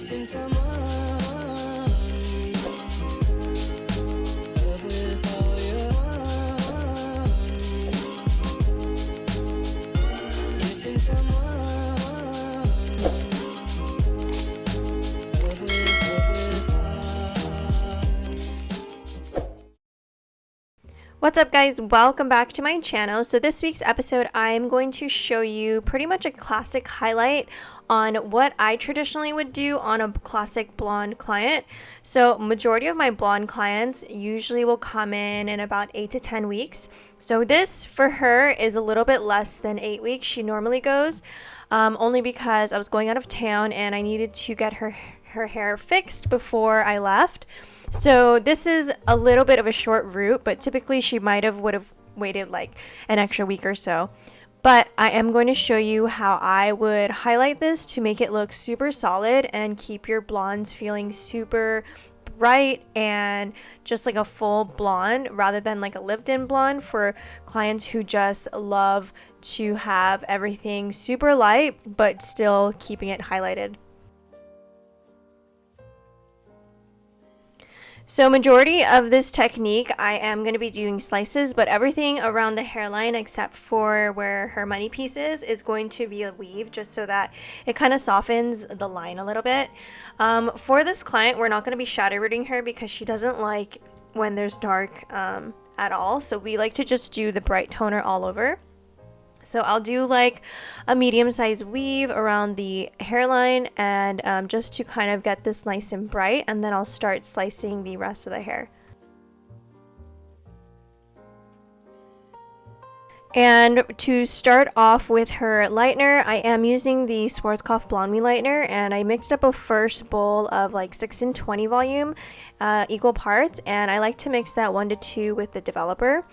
Missing someone, love with all your heart. Missing someone, love with heart. What's up, guys? Welcome back to my channel. So this week's episode, I am going to show you pretty much a classic highlight on what I traditionally would do on a classic blonde client. So majority of my blonde clients usually will come in about 8 to 10 weeks. So this for her is a little bit less than 8 weeks. She normally goes only because I was going out of town and I needed to get her hair fixed before I left. So this is a little bit of a short route, but typically she would have waited like an extra week or so. But I am going to show you how I would highlight this to make it look super solid and keep your blondes feeling super bright and just like a full blonde rather than like a lived-in blonde for clients who just love to have everything super light but still keeping it highlighted. So majority of this technique, I am going to be doing slices, but everything around the hairline except for where her money piece is going to be a weave just so that it kind of softens the line a little bit. For this client, we're not going to be shadow rooting her because she doesn't like when there's dark at all. So we like to just do the bright toner all over. So I'll do like a medium-sized weave around the hairline and just to kind of get this nice and bright, and then I'll start slicing the rest of the hair. And to start off with her lightener, I am using the Schwarzkopf Blonde Me lightener, and I mixed up a first bowl of like 6 and 20 volume equal parts, and I like to mix that 1 to 2 with the developer.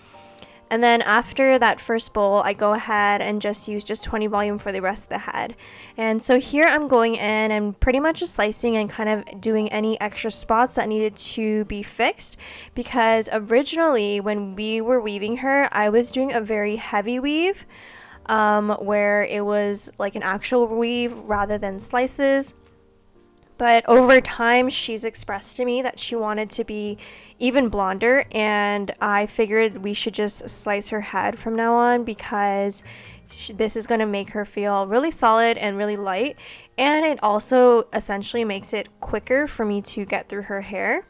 And then after that first bowl, I go ahead and just use 20 volume for the rest of the head. And so here I'm going in and pretty much just slicing and kind of doing any extra spots that needed to be fixed, because originally when we were weaving her, I was doing a very heavy weave where it was like an actual weave rather than slices. But over time, she's expressed to me that she wanted to be even blonder, and I figured we should just slice her head from now on because this is going to make her feel really solid and really light, and it also essentially makes it quicker for me to get through her hair.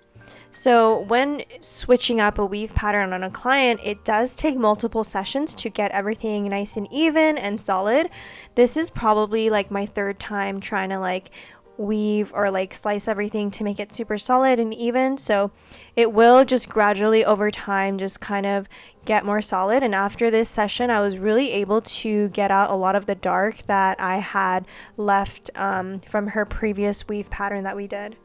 So when switching up a weave pattern on a client, it does take multiple sessions to get everything nice and even and solid. This is probably like my third time trying to like weave or like slice everything to make it super solid and even, so it will just gradually over time just kind of get more solid. And after this session, I was really able to get out a lot of the dark that I had left from her previous weave pattern that we did.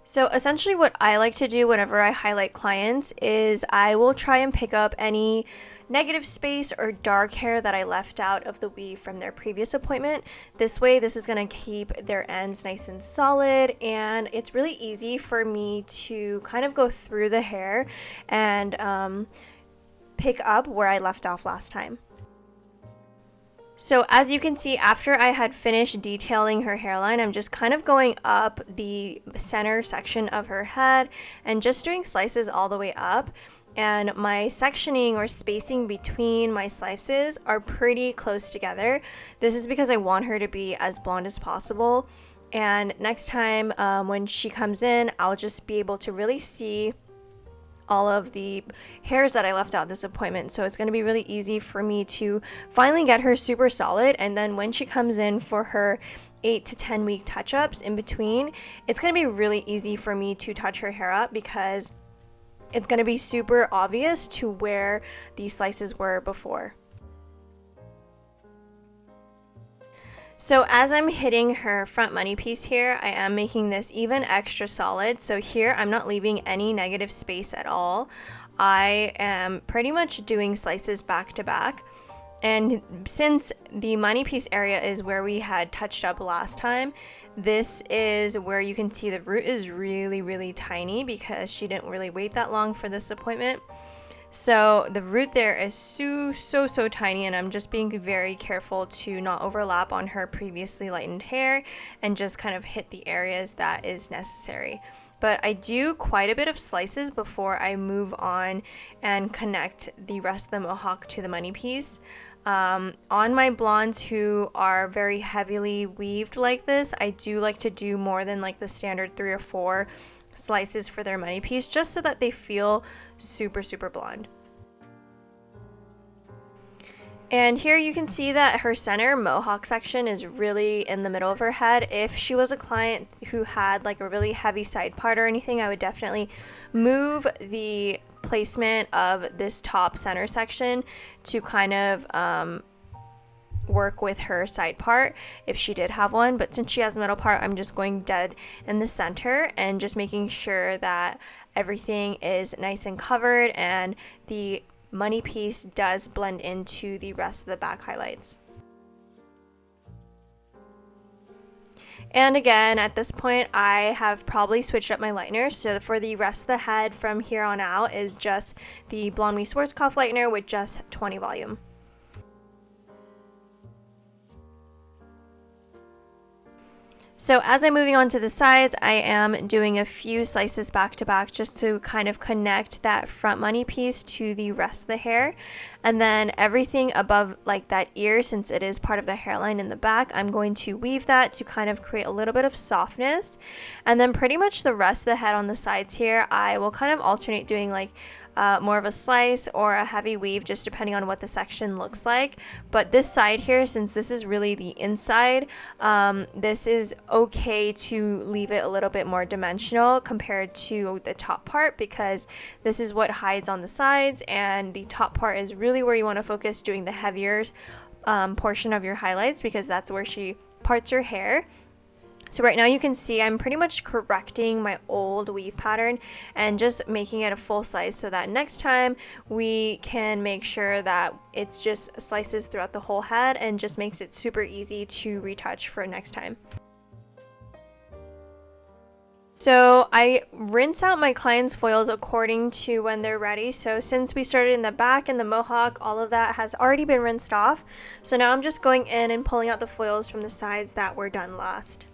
So essentially what I like to do whenever I highlight clients is I will try and pick up any negative space or dark hair that I left out of the weave from their previous appointment. This way, this is going to keep their ends nice and solid, and it's really easy for me to kind of go through the hair and pick up where I left off last time. So as you can see, after I had finished detailing her hairline, I'm just kind of going up the center section of her head and just doing slices all the way up. And my sectioning or spacing between my slices are pretty close together. This is because I want her to be as blonde as possible. And next time when she comes in, I'll just be able to really see all of the hairs that I left out this appointment. So it's going to be really easy for me to finally get her super solid. And then when she comes in for her 8 to 10 week touch-ups in between, it's going to be really easy for me to touch her hair up because it's going to be super obvious to where these slices were before. So as I'm hitting her front money piece here, I am making this even extra solid. So here I'm not leaving any negative space at all. I am pretty much doing slices back to back. And since the money piece area is where we had touched up last time, this is where you can see the root is really, really tiny because she didn't really wait that long for this appointment. So the root there is so tiny, and I'm just being very careful to not overlap on her previously lightened hair and just kind of hit the areas that is necessary. But I do quite a bit of slices before I move on and connect the rest of the mohawk to the money piece. On my blondes who are very heavily weaved like this, I do like to do more than like the standard 3 or 4 slices for their money piece, just so that they feel super blonde. And here you can see that her center mohawk section is really in the middle of her head. If she was a client who had like a really heavy side part or anything, I would definitely move the placement of this top center section to kind of work with her side part if she did have one. But since she has the middle part, I'm just going dead in the center and just making sure that everything is nice and covered and the money piece does blend into the rest of the back highlights. And again, at this point, I have probably switched up my lightener. So for the rest of the head from here on out is just the Blonde Me Schwarzkopf lightener with just 20 volume. So as I'm moving on to the sides, I am doing a few slices back to back just to kind of connect that front money piece to the rest of the hair. And then everything above like that ear, since it is part of the hairline in the back, I'm going to weave that to kind of create a little bit of softness. And then pretty much the rest of the head on the sides here, I will kind of alternate doing like more of a slice or a heavy weave, just depending on what the section looks like. But this side here, since this is really the inside, this is okay to leave it a little bit more dimensional compared to the top part, because this is what hides on the sides, and the top part is really where you want to focus doing the heavier portion of your highlights, because that's where she parts her hair. So right now you can see I'm pretty much correcting my old weave pattern and just making it a full slice, so that next time we can make sure that it's just slices throughout the whole head and just makes it super easy to retouch for next time. So I rinse out my clients' foils according to when they're ready. So since we started in the back and the mohawk, all of that has already been rinsed off. So now I'm just going in and pulling out the foils from the sides that were done last.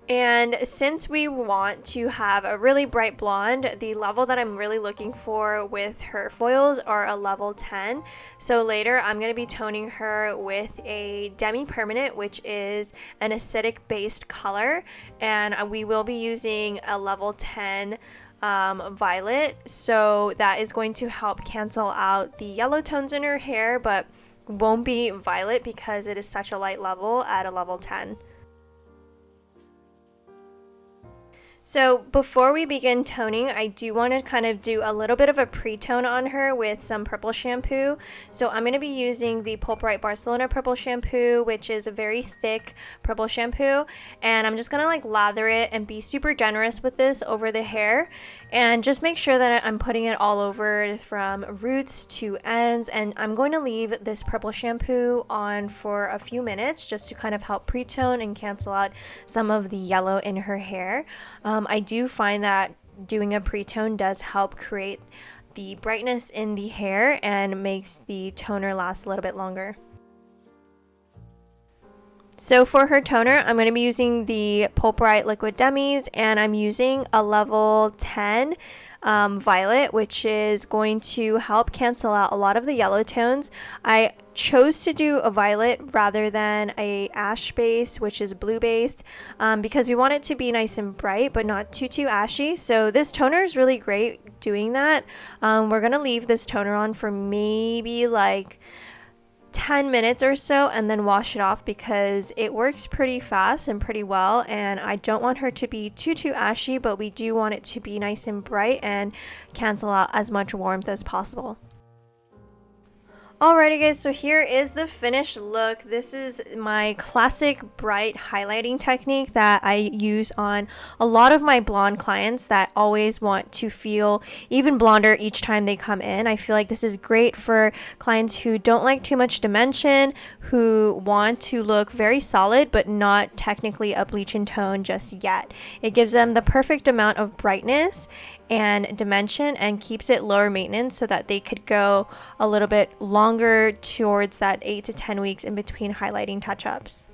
And since we want to have a really bright blonde, the level that I'm really looking for with her foils are a level 10. So later I'm going to be toning her with a demi-permanent, which is an acidic based color, and we will be using a level 10 violet. So that is going to help cancel out the yellow tones in her hair, but won't be violet because it is such a light level at a level 10. So before we begin toning, I do want to kind of do a little bit of a pre-tone on her with some purple shampoo. So I'm going to be using the Pulp Right Barcelona purple shampoo, which is a very thick purple shampoo. And I'm just going to like lather it and be super generous with this over the hair. And just make sure that I'm putting it all over from roots to ends. And I'm going to leave this purple shampoo on for a few minutes just to kind of help pre-tone and cancel out some of the yellow in her hair. I do find that doing a pre-tone does help create the brightness in the hair and makes the toner last a little bit longer. So for her toner, I'm going to be using the Pulp Right Liquid Demis, and I'm using a level 10 violet, which is going to help cancel out a lot of the yellow tones. I chose to do a violet rather than a ash base, which is blue based, because we want it to be nice and bright but not too ashy. So this toner is really great doing that. We're going to leave this toner on for maybe like 10 minutes or so and then wash it off, because it works pretty fast and pretty well, and I don't want her to be too ashy, but we do want it to be nice and bright and cancel out as much warmth as possible. Alrighty guys, so here is the finished look. This is my classic bright highlighting technique that I use on a lot of my blonde clients that always want to feel even blonder each time they come in. I feel like this is great for clients who don't like too much dimension, who want to look very solid but not technically a bleach in tone just yet. It gives them the perfect amount of brightness and dimension and keeps it lower maintenance so that they could go a little bit longer towards that 8 to 10 weeks in between highlighting touch-ups.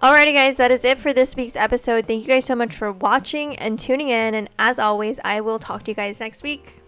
Alrighty guys, that is it for this week's episode. Thank you guys so much for watching and tuning in, and as always, I will talk to you guys next week.